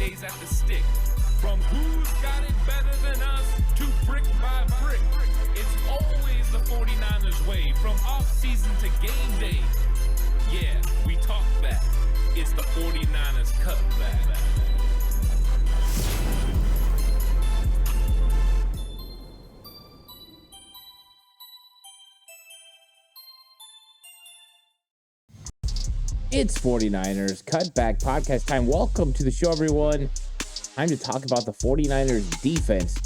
days at the stick. From who's got it better than us to brick by brick. It's always the 49ers way, from off-season to game day. Yeah, we talk back. It's the 49ers Cutback. It's 49ers Cutback podcast time. Welcome to the show, everyone. Time to talk about the 49ers defense,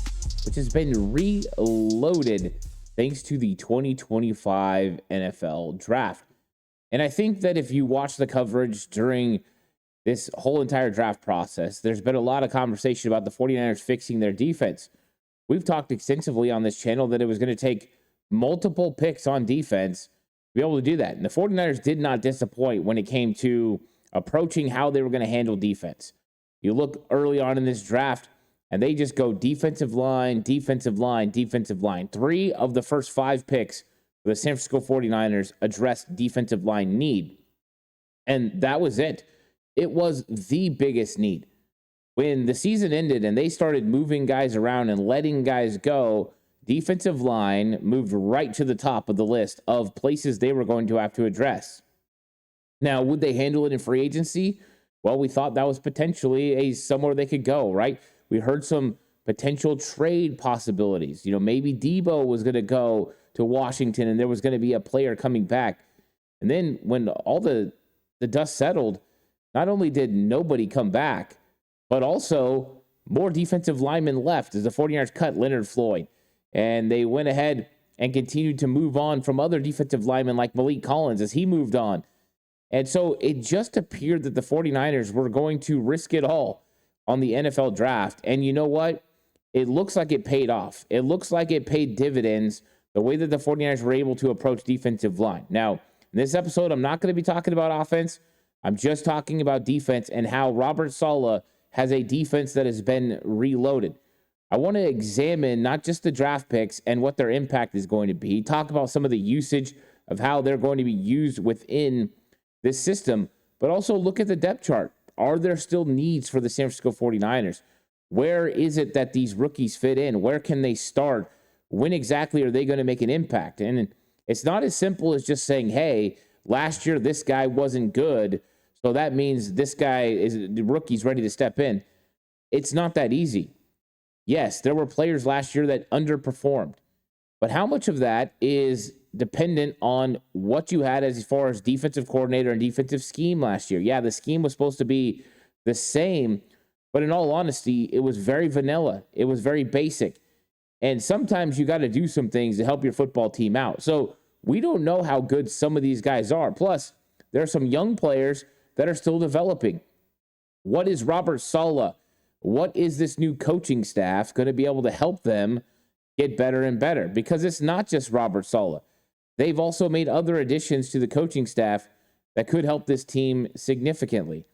which has been reloaded thanks to the 2025 NFL draft. And I think that if you watch the coverage during this whole entire draft process, there's been a lot of conversation about the 49ers fixing their defense. We've talked extensively on this channel that it was going to take multiple picks on defense to be able to do that. And the 49ers did not disappoint when it came to approaching how they were going to handle defense. You look early on in this draft, and they just go defensive line, defensive line, defensive line. 3 of the first 5 picks for the San Francisco 49ers addressed defensive line need. And that was it. It was the biggest need. When the season ended and they started moving guys around and letting guys go, defensive line moved right to the top of the list of places they were going to have to address. Now, would they handle it in free agency? Well, we thought that was potentially somewhere they could go, right? We heard some potential trade possibilities. You know, maybe Debo was going to go to Washington and there was going to be a player coming back. And then when all the dust settled, not only did nobody come back, but also more defensive linemen left as the 49ers cut Leonard Floyd. And they went ahead and continued to move on from other defensive linemen like Malik Collins as he moved on. And so it just appeared that the 49ers were going to risk it all on the NFL draft. And you know what? It looks like it paid off. It looks like it paid dividends the way that the 49ers were able to approach defensive line. Now, in this episode, I'm not going to be talking about offense. I'm just talking about defense and how Robert Saleh has a defense that has been reloaded. I want to examine not just the draft picks and what their impact is going to be, talk about some of the usage of how they're going to be used within this system, but also look at the depth chart. Are there still needs for the San Francisco 49ers? Where is it that these rookies fit in? Where can they start? When exactly are they going to make an impact? And it's not as simple as just saying, hey, last year this guy wasn't good, so that means this guy is the rookie's ready to step in. It's not that easy. Yes, there were players last year that underperformed, but how much of that is dependent on what you had as far as defensive coordinator and defensive scheme last year? Yeah, the scheme was supposed to be the same, but in all honesty, it was very vanilla. It was very basic. And sometimes you got to do some things to help your football team out. So we don't know how good some of these guys are. Plus, there are some young players that are still developing. What is Robert Saleh? What is this new coaching staff going to be able to help them get better and better? Because it's not just Robert Saleh. They've also made other additions to the coaching staff that could help this team significantly.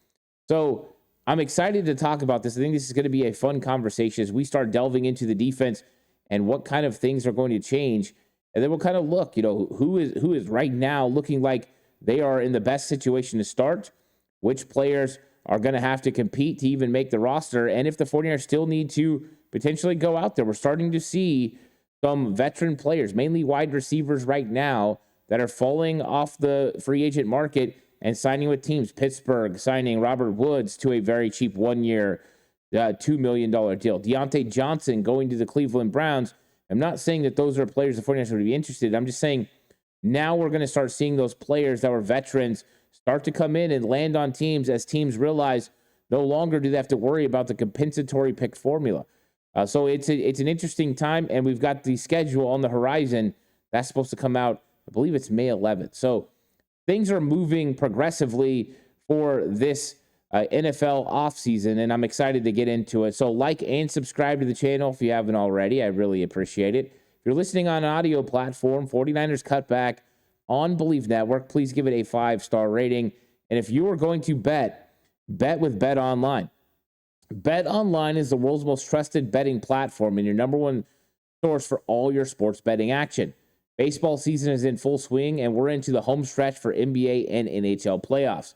So I'm excited to talk about this. I think this is going to be a fun conversation as we start delving into the defense and what kind of things are going to change. And then we'll kind of look, who is right now looking like they are in the best situation to start, which players are going to have to compete to even make the roster, and if the 49ers still need to potentially go out there. We're starting to see some veteran players, mainly wide receivers right now, that are falling off the free agent market and signing with teams. Pittsburgh signing Robert Woods to a very cheap 1-year, $2 million deal. Deontay Johnson going to the Cleveland Browns. I'm not saying that those are players the 49ers would be interested in. I'm just saying now we're going to start seeing those players that were veterans start to come in and land on teams as teams realize no longer do they have to worry about the compensatory pick formula. So it's an interesting time, and we've got the schedule on the horizon. That's supposed to come out, I believe it's May 11th. So things are moving progressively for this NFL offseason, and I'm excited to get into it. So like and subscribe to the channel if you haven't already. I really appreciate it. If you're listening on an audio platform, 49ers Cutback on Believe Network, please give it a 5-star rating. And if you are going to bet with Bet Online. Bet Online is the world's most trusted betting platform and your number one source for all your sports betting action. Baseball season is in full swing, and we're into the home stretch for NBA and NHL playoffs.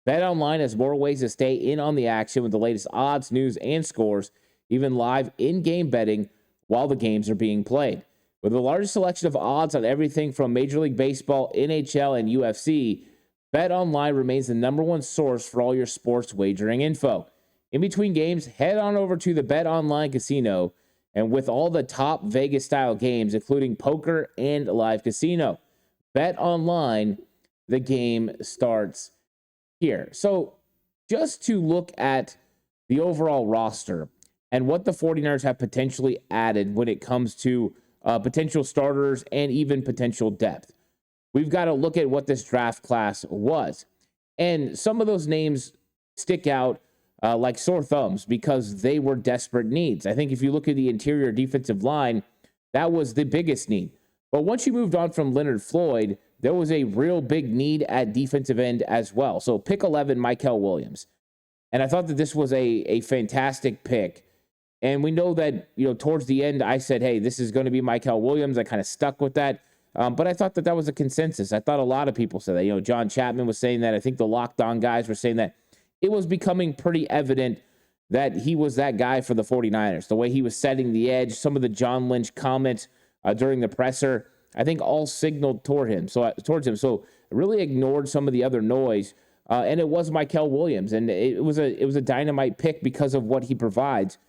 BetOnline has more ways to stay in on the action with the latest odds, news, and scores, even live in-game betting while the games are being played. With the largest selection of odds on everything from Major League Baseball, NHL, and UFC, BetOnline remains the number one source for all your sports wagering info. In between games, head on over to the BetOnline casino, and with all the top Vegas-style games, including poker and live casino. BetOnline, the game starts here. So just to look at the overall roster and what the 49ers have potentially added when it comes to potential starters and even potential depth, we've got to look at what this draft class was. And some of those names stick out like sore thumbs because they were desperate needs. I think if you look at the interior defensive line, that was the biggest need. But once you moved on from Leonard Floyd, there was a real big need at defensive end as well. So pick 11, Mykel Williams. And I thought that this was a fantastic pick. And we know that, towards the end, I said, hey, this is going to be Mykel Williams. I kind of stuck with that. But I thought that was a consensus. I thought a lot of people said that. John Chapman was saying that. I think the Locked On guys were saying that. It was becoming pretty evident that he was that guy for the 49ers. The way he was setting the edge, some of the John Lynch comments during the presser, I think all signaled towards him. So really ignored some of the other noise. And it was Mykel Williams. And it was a dynamite pick because of what he provides.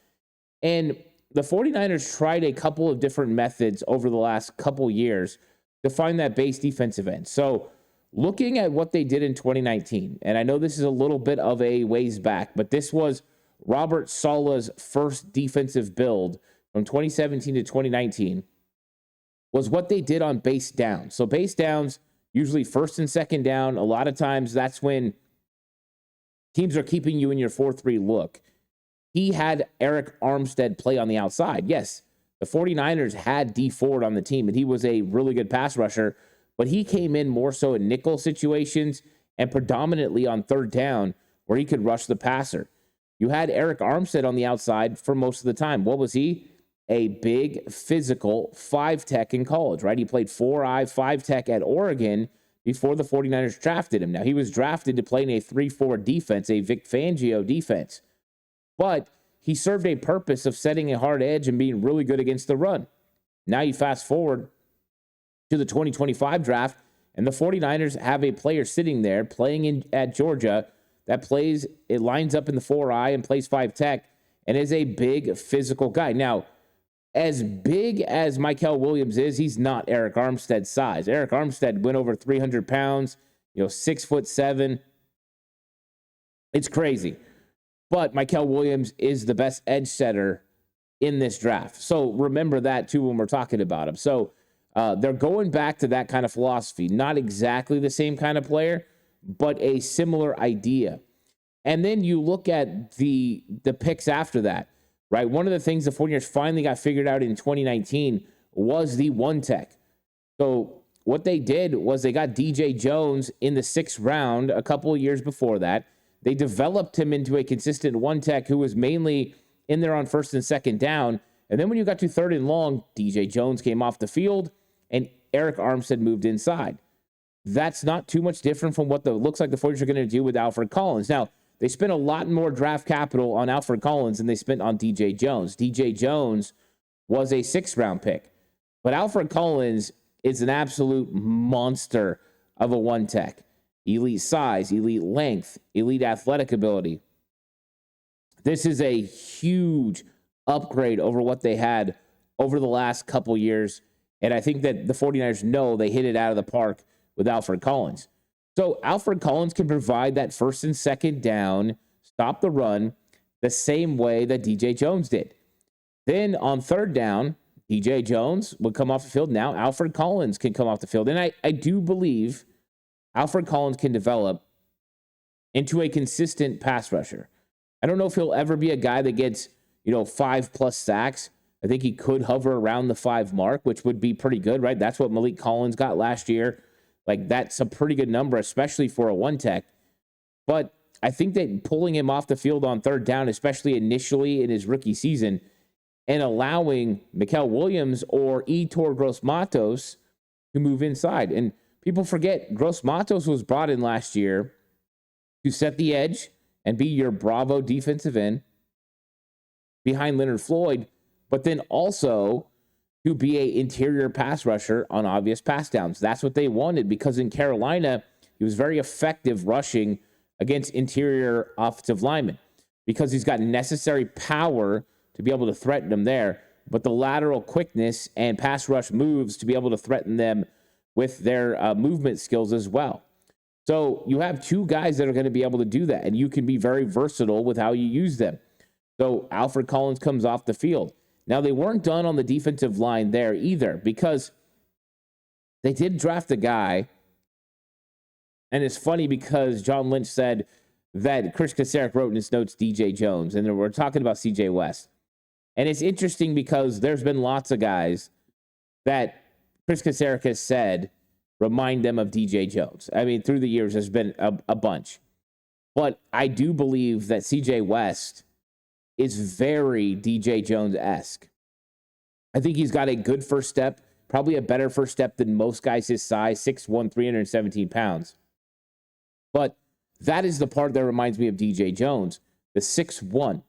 And the 49ers tried a couple of different methods over the last couple years to find that base defensive end. So looking at what they did in 2019, and I know this is a little bit of a ways back, but this was Robert Saleh's first defensive build from 2017 to 2019, was what they did on base downs. So base downs, usually first and second down, a lot of times that's when teams are keeping you in your 4-3 look. He had Eric Armstead play on the outside. Yes, the 49ers had D Ford on the team, and he was a really good pass rusher, but he came in more so in nickel situations and predominantly on third down where he could rush the passer. You had Eric Armstead on the outside for most of the time. What was he? A big physical 5-tech in college, right? He played 4-eye 5-tech at Oregon before the 49ers drafted him. Now, he was drafted to play in a 3-4 defense, a Vic Fangio defense. But he served a purpose of setting a hard edge and being really good against the run. Now you fast forward to the 2025 draft, and the 49ers have a player sitting there playing at Georgia that lines up in the 4-eye and plays 5-tech and is a big physical guy. Now, as big as Mykel Williams is, he's not Eric Armstead's size. Eric Armstead went over 300 pounds, 6'7". It's crazy. But Mykel Williams is the best edge setter in this draft. So remember that too when we're talking about him. So they're going back to that kind of philosophy. Not exactly the same kind of player, but a similar idea. And then you look at the picks after that, right? One of the things the 49ers finally got figured out in 2019 was the 1-tech. So what they did was they got DJ Jones in the 6th round a couple of years before that. They developed him into a consistent 1-tech who was mainly in there on first and second down. And then when you got to third and long, DJ Jones came off the field and Eric Armstead moved inside. That's not too much different from what looks like the 49ers are going to do with Alfred Collins. Now, they spent a lot more draft capital on Alfred Collins than they spent on DJ Jones. DJ Jones was a 6th-round pick. But Alfred Collins is an absolute monster of a 1-tech. Elite size, elite length, elite athletic ability. This is a huge upgrade over what they had over the last couple years. And I think that the 49ers know they hit it out of the park with Alfred Collins. So Alfred Collins can provide that first and second down, stop the run, the same way that DJ Jones did. Then on third down, DJ Jones would come off the field. Now Alfred Collins can come off the field. And I do believe Alfred Collins can develop into a consistent pass rusher. I don't know if he'll ever be a guy that gets, 5+ sacks. I think he could hover around the 5 mark, which would be pretty good, right? That's what Malik Collins got last year. Like, that's a pretty good number, especially for a 1-tech. But I think that pulling him off the field on third down, especially initially in his rookie season, and allowing Mykel Williams or Yetur Gross-Matos to move inside. And people forget, Gross-Matos was brought in last year to set the edge and be your Bravo defensive end behind Leonard Floyd, but then also to be an interior pass rusher on obvious pass downs. That's what they wanted, because in Carolina, he was very effective rushing against interior offensive linemen because he's got necessary power to be able to threaten them there, but the lateral quickness and pass rush moves to be able to threaten them with their movement skills as well. So you have two guys that are going to be able to do that, and you can be very versatile with how you use them. So Alfred Collins comes off the field. Now, they weren't done on the defensive line there either, because they did draft a guy, and it's funny because John Lynch said that Chris Kacerek wrote in his notes DJ Jones, and we're talking about CJ West. And it's interesting because there's been lots of guys that Chris Kacerek has said remind them of DJ Jones. I mean, through the years, there's been a bunch. But I do believe that CJ West is very DJ Jones-esque. I think he's got a good first step, probably a better first step than most guys his size, 6'1", 317 pounds. But that is the part that reminds me of DJ Jones, the 6'1",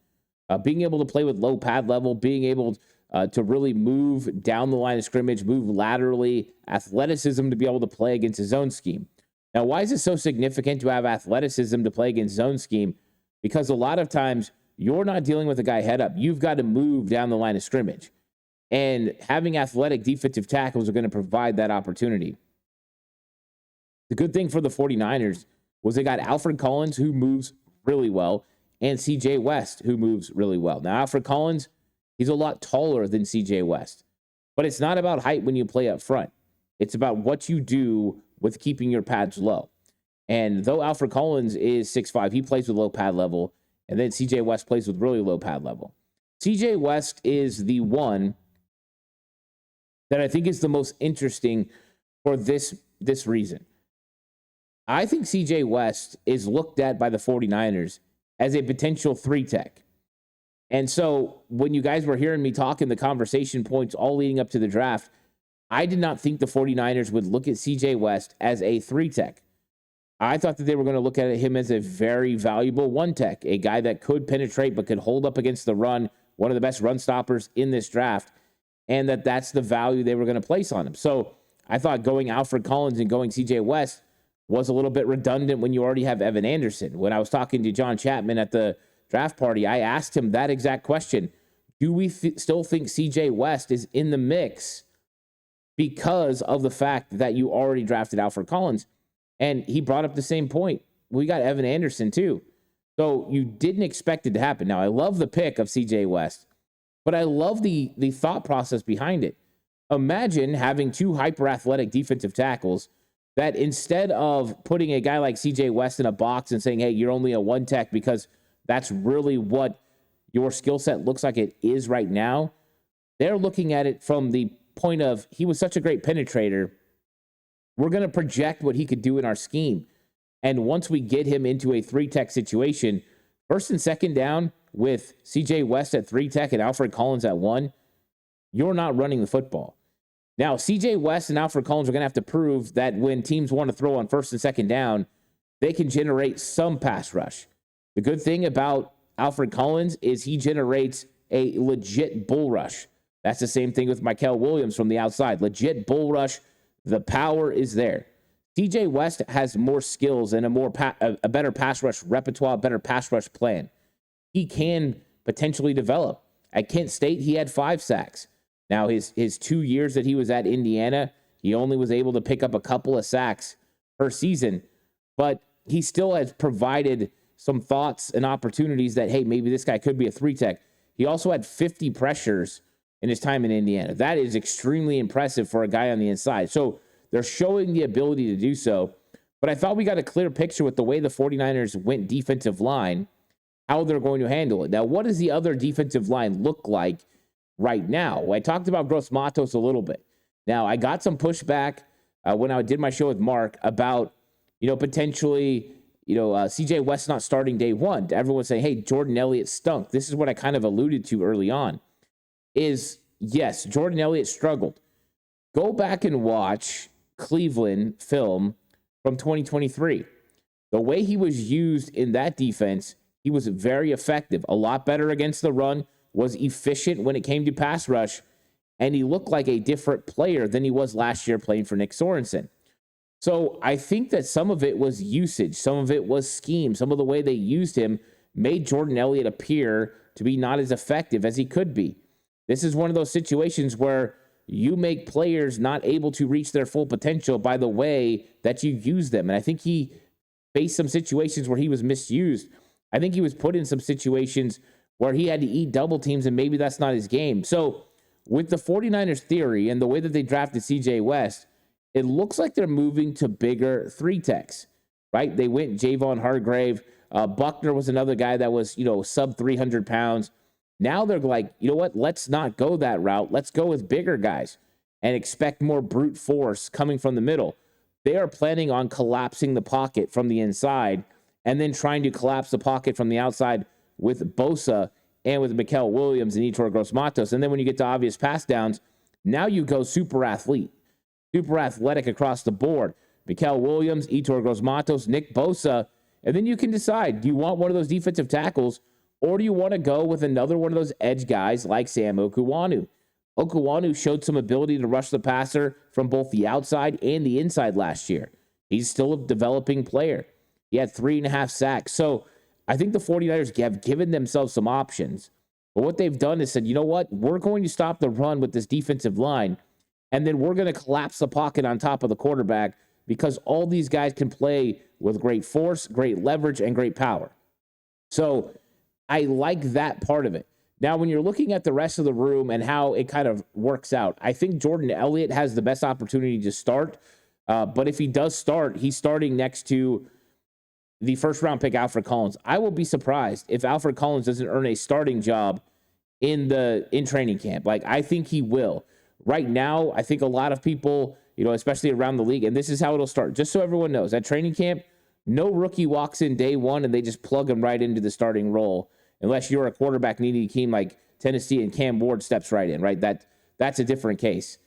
being able to play with low pad level, being able to really move down the line of scrimmage, move laterally, athleticism to be able to play against a zone scheme. Now, why is it so significant to have athleticism to play against zone scheme? Because a lot of times you're not dealing with a guy head up. You've got to move down the line of scrimmage. And having athletic defensive tackles are going to provide that opportunity. The good thing for the 49ers was they got Alfred Collins, who moves really well, and CJ West, who moves really well. Now, Alfred Collins, he's a lot taller than CJ West. But it's not about height when you play up front. It's about what you do with keeping your pads low. And though Alfred Collins is 6'5", he plays with low pad level, and then CJ West plays with really low pad level. CJ West is the one that I think is the most interesting for this reason. I think CJ West is looked at by the 49ers as a potential 3-tech. And so when you guys were hearing me talk in the conversation points all leading up to the draft, I did not think the 49ers would look at CJ West as a 3-tech. I thought that they were going to look at him as a very valuable 1-tech, a guy that could penetrate but could hold up against the run, one of the best run stoppers in this draft, and that's the value they were going to place on him. So I thought going Alfred Collins and going CJ West was a little bit redundant when you already have Evan Anderson. When I was talking to John Chapman at the draft party, I asked him that exact question. Do we still think CJ West is in the mix because of the fact that you already drafted Alfred Collins? And he brought up the same point. We got Evan Anderson too. So you didn't expect it to happen. Now, I love the pick of CJ West, but I love the thought process behind it. Imagine having two hyper-athletic defensive tackles that instead of putting a guy like CJ West in a box and saying, hey, you're only a 1-tech because that's really what your skill set looks like it is right now, they're looking at it from the point of, he was such a great penetrator, we're going to project what he could do in our scheme. And once we get him into a 3-tech situation, first and second down with CJ West at 3-tech and Alfred Collins at 1, you're not running the football. Now, CJ West and Alfred Collins are going to have to prove that when teams want to throw on first and second down, they can generate some pass rush. The good thing about Alfred Collins is he generates a legit bull rush. That's the same thing with Mykel Williams from the outside. Legit bull rush. The power is there. CJ West has more skills and a better pass rush repertoire, better pass rush plan. He can potentially develop. At Kent State, he had 5 sacks. Now, his 2 years that he was at Indiana, he only was able to pick up a couple of sacks per season, but he still has provided some thoughts and opportunities that, hey, maybe this guy could be a 3-tech. He also had 50 pressures in his time in Indiana. That is extremely impressive for a guy on the inside. So they're showing the ability to do so. But I thought we got a clear picture with the way the 49ers went defensive line, how they're going to handle it. Now, what does the other defensive line look like right now? Well, I talked about Gross Matos a little bit. Now, I got some pushback when I did my show with Mark about, potentially, CJ West not starting day one. Everyone saying, hey, Jordan Elliott stunk. This is what I kind of alluded to early on. Is, yes, Jordan Elliott struggled. Go back and watch Cleveland film from 2023. The way he was used in that defense, he was very effective, a lot better against the run, was efficient when it came to pass rush, and he looked like a different player than he was last year playing for Nick Sorensen. So I think that some of it was usage, some of it was scheme, some of the way they used him made Jordan Elliott appear to be not as effective as he could be. This is one of those situations where you make players not able to reach their full potential by the way that you use them. And I think he faced some situations where he was misused. I think he was put in some situations where he had to eat double teams, and maybe that's not his game. So with the 49ers theory and the way that they drafted CJ West, it looks like they're moving to bigger three techs, right? They went Javon Hargrave. Buckner was another guy that was, sub 300 pounds. Now they're like, you know what? Let's not go that route. Let's go with bigger guys and expect more brute force coming from the middle. They are planning on collapsing the pocket from the inside and then trying to collapse the pocket from the outside with Bosa and with Mikael Williams and Yetur Gross-Matos. And then when you get to obvious pass downs, now you go super athlete, super athletic across the board. Mikael Williams, Yetur Gross-Matos, Nick Bosa. And then you can decide, do you want one of those defensive tackles, or do you want to go with another one of those edge guys like Sam Okuwanu? Okuwanu showed some ability to rush the passer from both the outside and the inside last year. He's still a developing player. He had 3.5 sacks. So I think the 49ers have given themselves some options. But what they've done is said, you know what? We're going to stop the run with this defensive line, and then we're going to collapse the pocket on top of the quarterback because all these guys can play with great force, great leverage, and great power. So I like that part of it. Now, when you're looking at the rest of the room and how it kind of works out, I think Jordan Elliott has the best opportunity to start. But if he does start, he's starting next to the first-round pick, Alfred Collins. I will be surprised if Alfred Collins doesn't earn a starting job in training camp. Like, I think he will. Right now, I think a lot of people, especially around the league, and this is how it'll start. Just so everyone knows, at training camp, no rookie walks in day one and they just plug him right into the starting role, unless you're a quarterback needing a team like Tennessee and Cam Ward steps right in, right? That's a different case.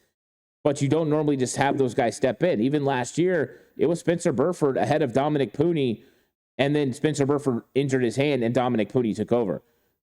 But you don't normally just have those guys step in. Even last year, it was Spencer Burford ahead of Dominic Pooney, and then Spencer Burford injured his hand and Dominic Pooney took over.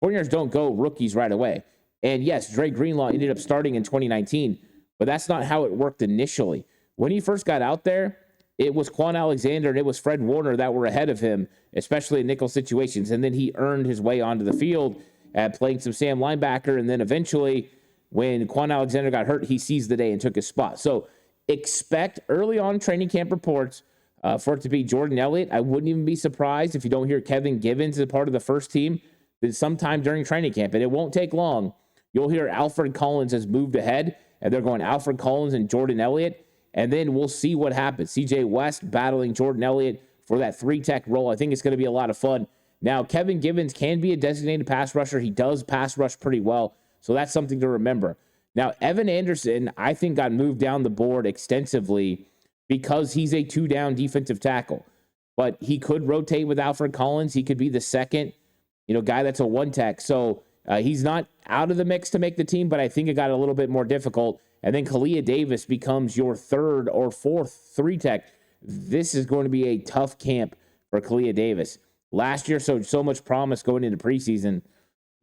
49ers don't go rookies right away. And yes, Dre Greenlaw ended up starting in 2019, but that's not how it worked initially. When he first got out there, it was Quan Alexander and it was Fred Warner that were ahead of him, especially in nickel situations. And then he earned his way onto the field at playing some Sam linebacker. And then eventually, when Quan Alexander got hurt, he seized the day and took his spot. So expect early on training camp reports for it to be Jordan Elliott. I wouldn't even be surprised if you don't hear Kevin Givens as a part of the first team sometime during training camp. And it won't take long. You'll hear Alfred Collins has moved ahead, and they're going Alfred Collins and Jordan Elliott. And then we'll see what happens. CJ West battling Jordan Elliott for that three-tech role. I think it's going to be a lot of fun. Now, Kevin Givens can be a designated pass rusher. He does pass rush pretty well, so that's something to remember. Now, Evan Anderson, I think, got moved down the board extensively because he's a two-down defensive tackle. But he could rotate with Alfred Collins. He could be the second, guy that's a one-tech. So he's not out of the mix to make the team, but I think it got a little bit more difficult. And then Kalia Davis becomes your third or fourth three-tech. This is going to be a tough camp for Kalia Davis. Last year, so much promise going into preseason.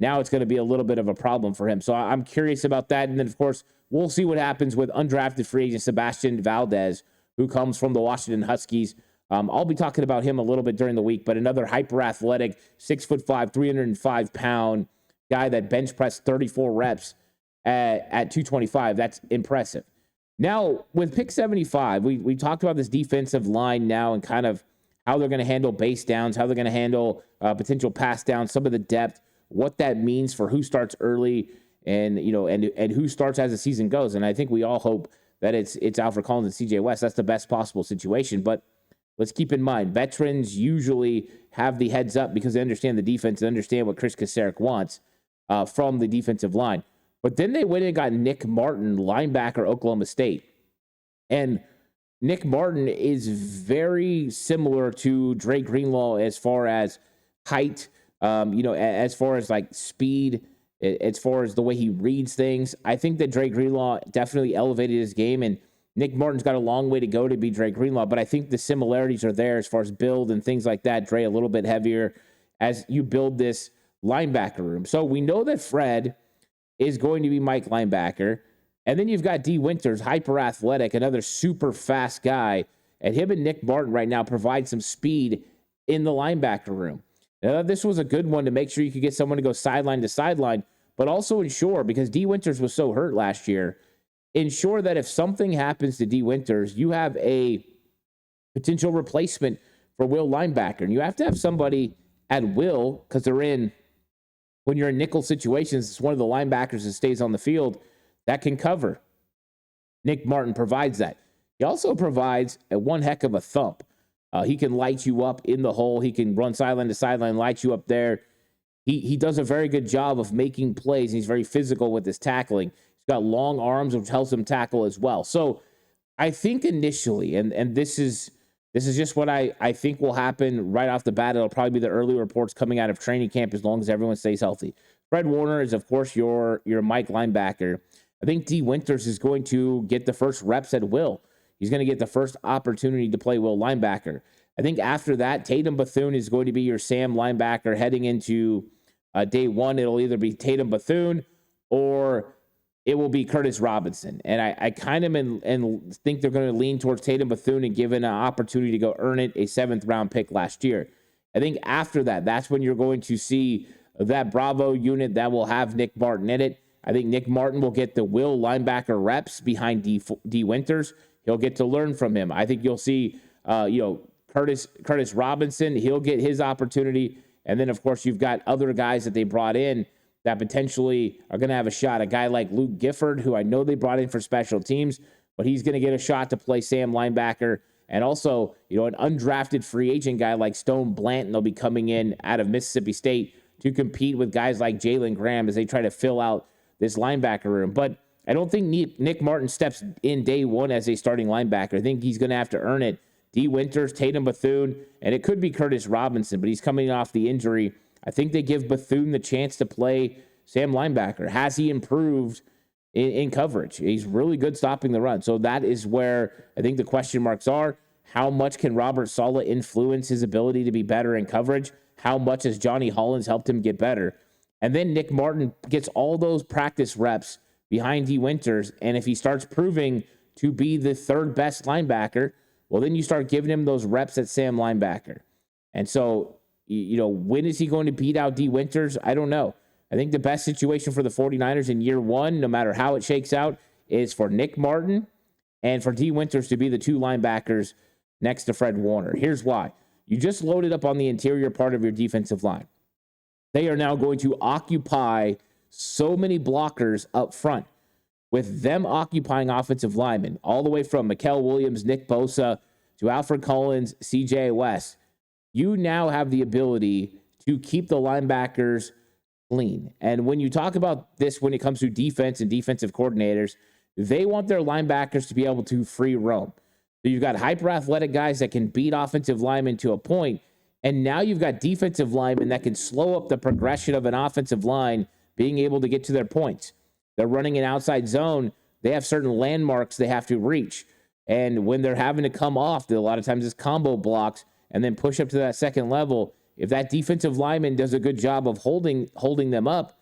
Now it's going to be a little bit of a problem for him. So I'm curious about that. And then, of course, we'll see what happens with undrafted free agent Sebastian Valdez, who comes from the Washington Huskies. I'll be talking about him a little bit during the week, but another hyper-athletic, 6'5", 305-pound guy that bench pressed 34 reps at 225. That's impressive. Now, with pick 75, we talked about this defensive line now and kind of how they're going to handle base downs, how they're going to handle potential pass downs, some of the depth, what that means for who starts early and who starts as the season goes. And I think we all hope that it's Alfred Collins and CJ West. That's the best possible situation. But let's keep in mind, veterans usually have the heads up because they understand the defense and understand what Chris Kasarik wants from the defensive line. But then they went and got Nick Martin, linebacker, Oklahoma State. And Nick Martin is very similar to Dre Greenlaw as far as height, as far as like speed, as far as the way he reads things. I think that Dre Greenlaw definitely elevated his game, and Nick Martin's got a long way to go to be Dre Greenlaw, but I think the similarities are there as far as build and things like that. Dre a little bit heavier as you build this linebacker room. So we know that Fred is going to be Mike linebacker. And then you've got D. Winters, hyper athletic, another super fast guy. And him and Nick Martin right now provide some speed in the linebacker room. Now, this was a good one to make sure you could get someone to go sideline to sideline, but also ensure, because D. Winters was so hurt last year, ensure that if something happens to D. Winters, you have a potential replacement for Will linebacker. And you have to have somebody at will, because when you're in nickel situations, it's one of the linebackers that stays on the field that can cover. Nick Martin provides that. He also provides one heck of a thump. He can light you up in the hole. He can run sideline to sideline, light you up there. He does a very good job of making plays. He's very physical with his tackling. He's got long arms, which helps him tackle as well. So I think initially, and this is just what I think will happen right off the bat. It'll probably be the early reports coming out of training camp as long as everyone stays healthy. Fred Warner is, of course, your Mike linebacker. I think D. Winters is going to get the first reps at will. He's going to get the first opportunity to play will linebacker. I think after that, Tatum Bethune is going to be your Sam linebacker heading into day one. It'll either be Tatum Bethune or it will be Curtis Robinson. And I kind of think they're going to lean towards Tatum Bethune and give it an opportunity to go earn it, a 7th-round pick last year. I think after that, that's when you're going to see that Bravo unit that will have Nick Martin in it. I think Nick Martin will get the will linebacker reps behind D. Winters. He'll get to learn from him. I think you'll see, Curtis Robinson. He'll get his opportunity. And then, of course, you've got other guys that they brought in that potentially are going to have a shot. A guy like Luke Gifford, who I know they brought in for special teams, but he's going to get a shot to play Sam linebacker. And also, an undrafted free agent guy like Stone Blanton will be coming in out of Mississippi State to compete with guys like Jalen Graham as they try to fill out this linebacker room. But I don't think Nick Martin steps in day one as a starting linebacker. I think he's going to have to earn it. D. Winters, Tatum Bethune, and it could be Curtis Robinson, but he's coming off the injury. I think they give Bethune the chance to play Sam linebacker. Has he improved in coverage? He's really good stopping the run. So that is where I think the question marks are. How much can Robert Saleh influence his ability to be better in coverage? How much has Johnny Hollins helped him get better? And then Nick Martin gets all those practice reps behind D. Winters, and if he starts proving to be the third best linebacker, well, then you start giving him those reps at Sam linebacker. And so, when is he going to beat out D. Winters? I don't know. I think the best situation for the 49ers in year one, no matter how it shakes out, is for Nick Martin and for D. Winters to be the two linebackers next to Fred Warner. Here's why. You just loaded up on the interior part of your defensive line. They are now going to occupy so many blockers up front, with them occupying offensive linemen, all the way from Mikael Williams, Nick Bosa, to Alfred Collins, CJ West. You now have the ability to keep the linebackers clean. And when you talk about this, when it comes to defense and defensive coordinators, they want their linebackers to be able to free roam. So you've got hyper-athletic guys that can beat offensive linemen to a point, and now you've got defensive linemen that can slow up the progression of an offensive line being able to get to their points. They're running an outside zone. They have certain landmarks they have to reach. And when they're having to come off, a lot of times it's combo blocks and then push up to that second level. If that defensive lineman does a good job of holding them up,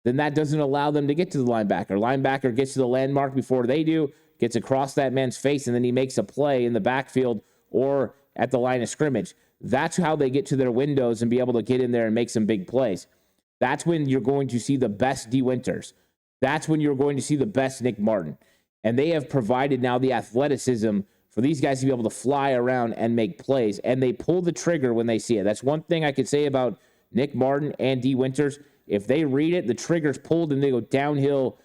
then that doesn't allow them to get to the linebacker. Linebacker gets to the landmark before they do, gets across that man's face, and then he makes a play in the backfield or at the line of scrimmage. That's how they get to their windows and be able to get in there and make some big plays. That's when you're going to see the best D. Winters. That's when you're going to see the best Nick Martin. And they have provided now the athleticism for these guys to be able to fly around and make plays. And they pull the trigger when they see it. That's one thing I could say about Nick Martin and D. Winters. If they read it, the trigger's pulled and they go downhill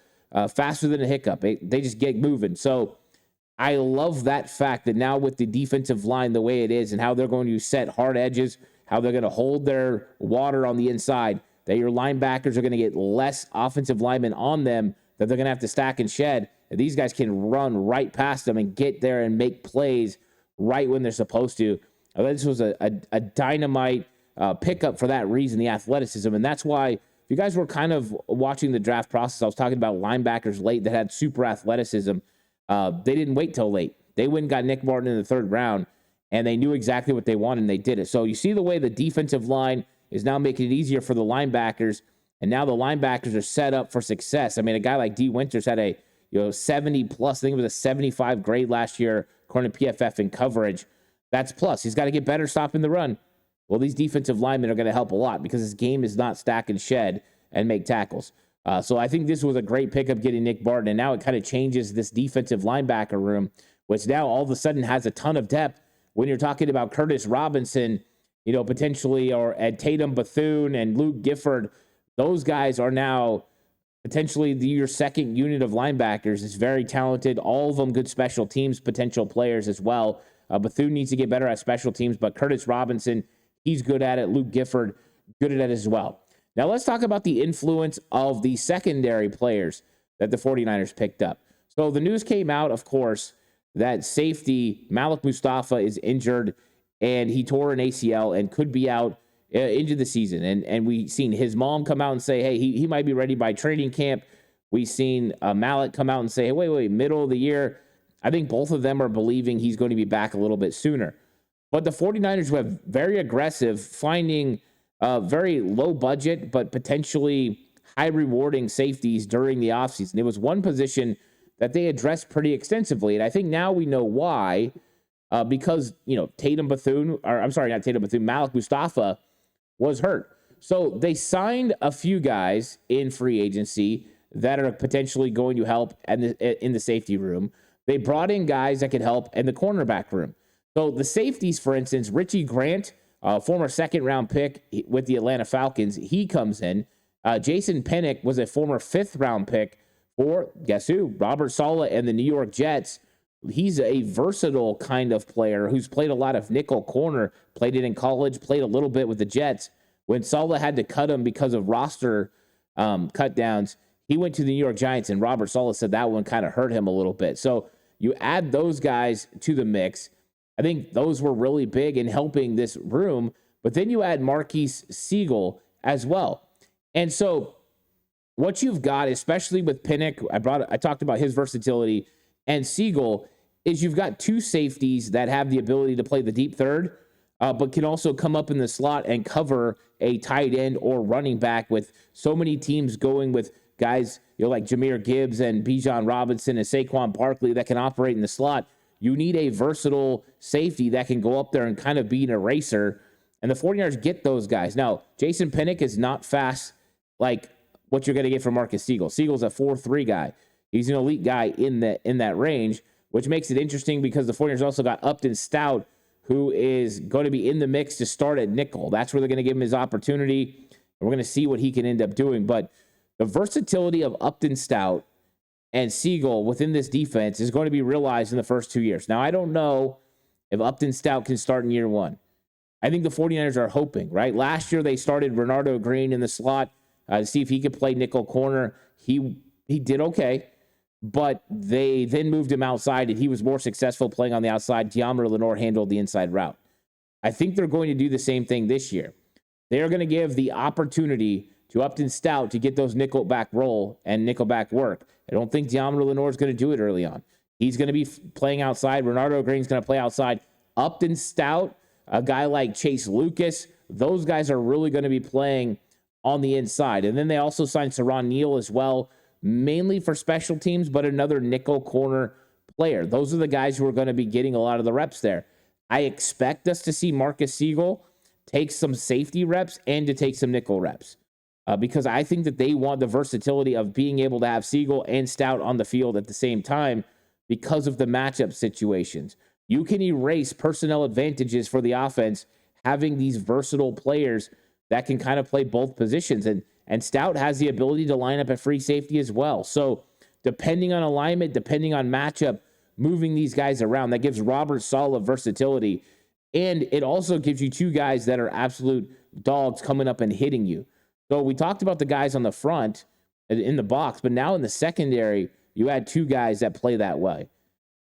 faster than a hiccup. They just get moving. So I love that fact that now with the defensive line the way it is and how they're going to set hard edges, how they're going to hold their water on the inside, that your linebackers are going to get less offensive linemen on them that they're going to have to stack and shed. And these guys can run right past them and get there and make plays right when they're supposed to. This was a dynamite pickup for that reason, the athleticism. And that's why, if you guys were kind of watching the draft process, I was talking about linebackers late that had super athleticism. They didn't wait till late. They went and got Nick Martin in the 3rd round, and they knew exactly what they wanted, and they did it. So you see the way the defensive line is now making it easier for the linebackers, and now the linebackers are set up for success. I mean, a guy like D. Winters had a 70 plus, I think it was a 75 grade last year, according to PFF in coverage. That's plus. He's got to get better stopping the run. Well, these defensive linemen are going to help a lot because his game is not stack and shed and make tackles. So I think this was a great pickup getting Nick Martin, and now it kind of changes this defensive linebacker room, which now all of a sudden has a ton of depth when you're talking about Curtis Robinson, potentially, or Ed Tatum Bethune and Luke Gifford. Those guys are now potentially your second unit of linebackers. Is very talented. All of them good special teams potential players as well. Bethune needs to get better at special teams, but Curtis Robinson, he's good at it. Luke Gifford, good at it as well. Now let's talk about the influence of the secondary players that the 49ers picked up. So the news came out, of course, that safety Malik Mustafa is injured, and he tore an ACL and could be out into the season. And we've seen his mom come out and say, hey, he might be ready by training camp. We've seen Malik come out and say, hey, wait, middle of the year. I think both of them are believing he's going to be back a little bit sooner. But the 49ers were very aggressive, finding very low budget, but potentially high rewarding safeties during the offseason. It was one position that they addressed pretty extensively. And I think now we know why, because, Malik Mustafa was hurt. So they signed a few guys in free agency that are potentially going to help in the safety room. They brought in guys that could help in the cornerback room. So the safeties, for instance, Richie Grant, former 2nd-round pick with the Atlanta Falcons, he comes in. Jason Pennick was a former 5th-round pick for, guess who? Robert Saleh and the New York Jets. He's a versatile kind of player who's played a lot of nickel corner, played it in college, played a little bit with the Jets. When Saleh had to cut him because of roster cut downs, he went to the New York Giants, and Robert Saleh said that one kind of hurt him a little bit. So you add those guys to the mix. I think those were really big in helping this room. But then you add Marquise Siegel as well. And so what you've got, especially with Pinnock, I talked about his versatility, and Siegel, is you've got two safeties that have the ability to play the deep third, but can also come up in the slot and cover a tight end or running back, with so many teams going with guys like Jahmyr Gibbs and Bijan Robinson and Saquon Barkley that can operate in the slot. You need a versatile safety that can go up there and kind of be an eraser. And the 49ers get those guys. Now, Jason Pinnock is not fast like what you're going to get from Marcus Siegel. Siegel's a 4.3 guy. He's an elite guy in that range, which makes it interesting because the 49ers also got Upton Stout, who is going to be in the mix to start at nickel. That's where they're going to give him his opportunity. And we're going to see what he can end up doing. But the versatility of Upton Stout and Siegel within this defense is going to be realized in the first 2 years. Now, I don't know if Upton Stout can start in year one. I think the 49ers are hoping, right? Last year, they started Renardo Green in the slot to see if he could play nickel corner. He did okay, but they then moved him outside, and he was more successful playing on the outside. De'Amari Lenore handled the inside route. I think they're going to do the same thing this year. They're going to give the opportunity to Upton Stout to get those nickelback roll and nickelback work. I don't think De'Amari Lenore is going to do it early on. He's going to be playing outside. Renardo Green's going to play outside. Upton Stout, a guy like Chase Lucas, those guys are really going to be playing on the inside. And then they also signed Saron Neal as well, mainly for special teams, but another nickel corner player. Those are the guys who are going to be getting a lot of the reps there. I expect us to see Marcus Siegel take some safety reps and to take some nickel reps. Because I think that they want the versatility of being able to have Siegel and Stout on the field at the same time because of the matchup situations. You can erase personnel advantages for the offense having these versatile players that can kind of play both positions. And Stout has the ability to line up at free safety as well. So depending on alignment, depending on matchup, moving these guys around, that gives Robert Saleh versatility. And it also gives you two guys that are absolute dogs coming up and hitting you. So we talked about the guys on the front in the box, but now in the secondary, you add two guys that play that way.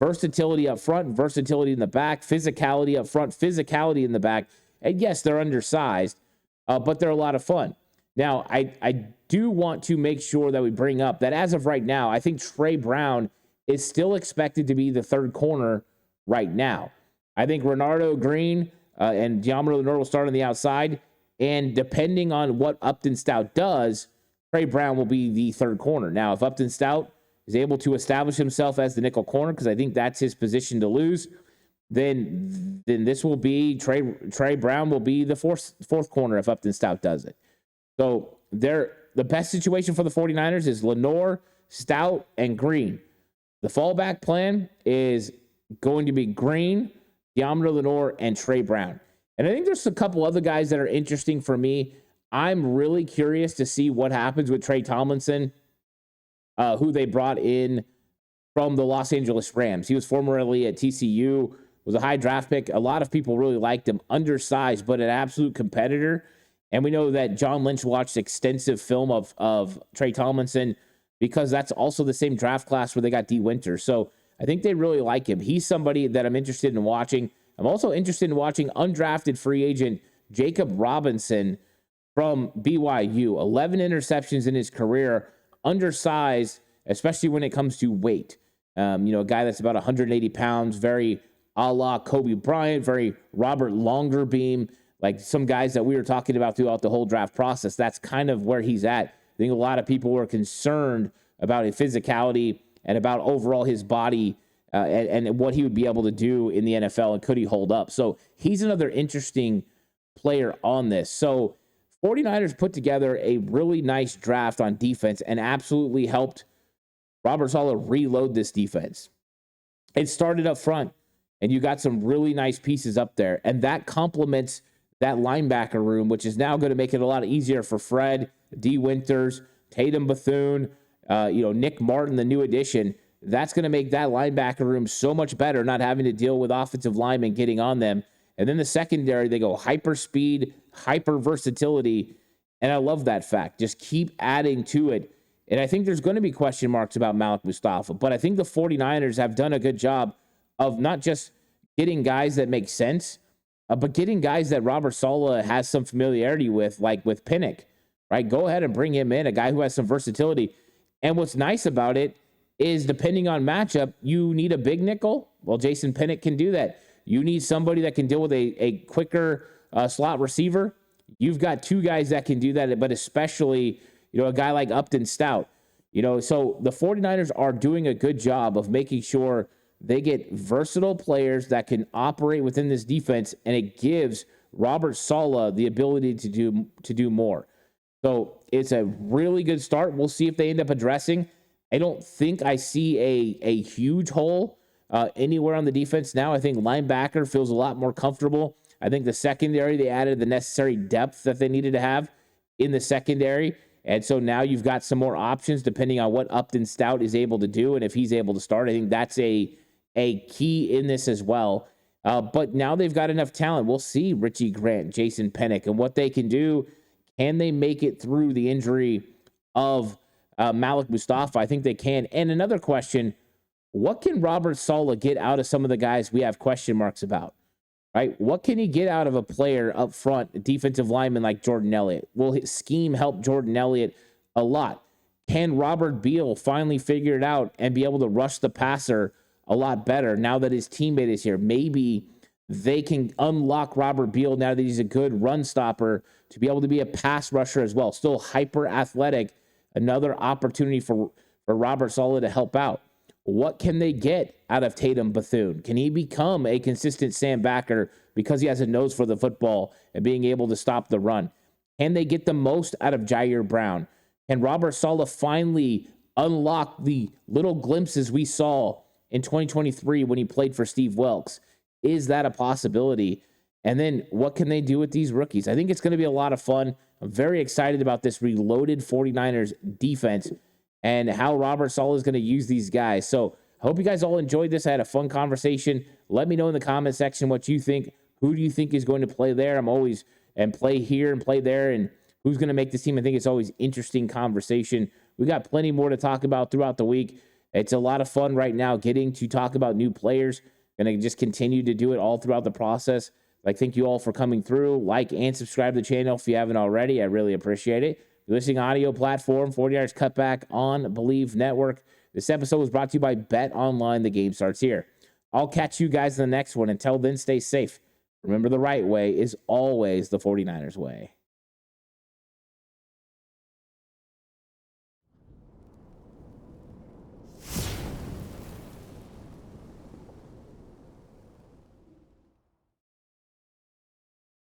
Versatility up front, versatility in the back, physicality up front, physicality in the back. And yes, they're undersized, but they're a lot of fun. Now, I do want to make sure that we bring up that as of right now, I think Trey Brown is still expected to be the third corner right now. I think Renardo Green and Deommodore Lenoir will start on the outside. And depending on what Upton Stout does, Trey Brown will be the third corner. Now, if Upton Stout is able to establish himself as the nickel corner, because I think that's his position to lose, then this will be Trey Brown will be the fourth corner if Upton Stout does it. So the best situation for the 49ers is Lenoir, Stout, and Green. The fallback plan is going to be Green, Deommodore Lenoir, and Trey Brown. And I think there's a couple other guys that are interesting for me. I'm really curious to see what happens with Trey Tomlinson, who they brought in from the Los Angeles Rams. He was formerly at TCU, was a high draft pick. A lot of people really liked him, undersized, but an absolute competitor. And we know that John Lynch watched extensive film of Trey Tomlinson because that's also the same draft class where they got D. Winter. So I think they really like him. He's somebody that I'm interested in watching. I'm also interested in watching undrafted free agent Jacob Robinson from BYU. 11 interceptions in his career, undersized, especially when it comes to weight. A guy that's about 180 pounds, very a la Kobe Bryant, very Robert Longerbeam, like some guys that we were talking about throughout the whole draft process. That's kind of where he's at. I think a lot of people were concerned about his physicality and about overall his body and what he would be able to do in the NFL and could he hold up. So he's another interesting player on this. So 49ers put together a really nice draft on defense and absolutely helped Robert Saleh reload this defense. It started up front, and you got some really nice pieces up there, and that complements that linebacker room, which is now going to make it a lot easier for Fred, D. Winters, Tatum Bethune, Nick Martin, the new addition. That's going to make that linebacker room so much better, not having to deal with offensive linemen getting on them. And then the secondary, they go hyper speed, hyper versatility. And I love that fact. Just keep adding to it. And I think there's going to be question marks about Malik Mustafa, but I think the 49ers have done a good job of not just getting guys that make sense, but getting guys that Robert Saleh has some familiarity with, like with Pinnock, right? Go ahead and bring him in, a guy who has some versatility. And what's nice about it is depending on matchup, you need a big nickel. Well, Jason Pinnock can do that. You need somebody that can deal with a quicker slot receiver. You've got two guys that can do that, but especially, a guy like Upton Stout. So the 49ers are doing a good job of making sure they get versatile players that can operate within this defense, and it gives Robert Saleh the ability to do more. So it's a really good start. We'll see if they end up addressing. I don't think I see a huge hole anywhere on the defense now. I think linebacker feels a lot more comfortable. I think the secondary, they added the necessary depth that they needed to have in the secondary. And so now you've got some more options depending on what Upton Stout is able to do and if he's able to start. I think that's a key in this as well. But now they've got enough talent. We'll see Richie Grant, Jason Pinnock, and what they can do. Can they make it through the injury of Malik Mustafa? I think they can. And another question, what can Robert Saleh get out of some of the guys we have question marks about? Right? What can he get out of a player up front, a defensive lineman like Jordan Elliott? Will his scheme help Jordan Elliott a lot? Can Robert Beal finally figure it out and be able to rush the passer a lot better now that his teammate is here? Maybe they can unlock Robert Beal now that he's a good run stopper to be able to be a pass rusher as well. Still hyper athletic. Another opportunity for Robert Saleh to help out. What can they get out of Tatum Bethune? Can he become a consistent Sam backer because he has a nose for the football and being able to stop the run? Can they get the most out of Jair Brown? Can Robert Saleh finally unlock the little glimpses we saw in 2023 when he played for Steve Wilkes? Is that a possibility? And then what can they do with these rookies? I think it's going to be a lot of fun. I'm very excited about this reloaded 49ers defense and how Robert Saleh is going to use these guys. So I hope you guys all enjoyed this. I had a fun conversation. Let me know in the comment section what you think. Who do you think is going to play there? And play here and play there, and who's going to make this team. I think it's always interesting conversation. We got plenty more to talk about throughout the week. It's a lot of fun right now getting to talk about new players. Going to just continue to do it all throughout the process. Thank you all for coming through. Like and subscribe to the channel if you haven't already. I really appreciate it. You're listening audio platform, 49ers Cutback on Believe Network. This episode was brought to you by Bet Online. The game starts here. I'll catch you guys in the next one. Until then, stay safe. Remember, the right way is always the 49ers way.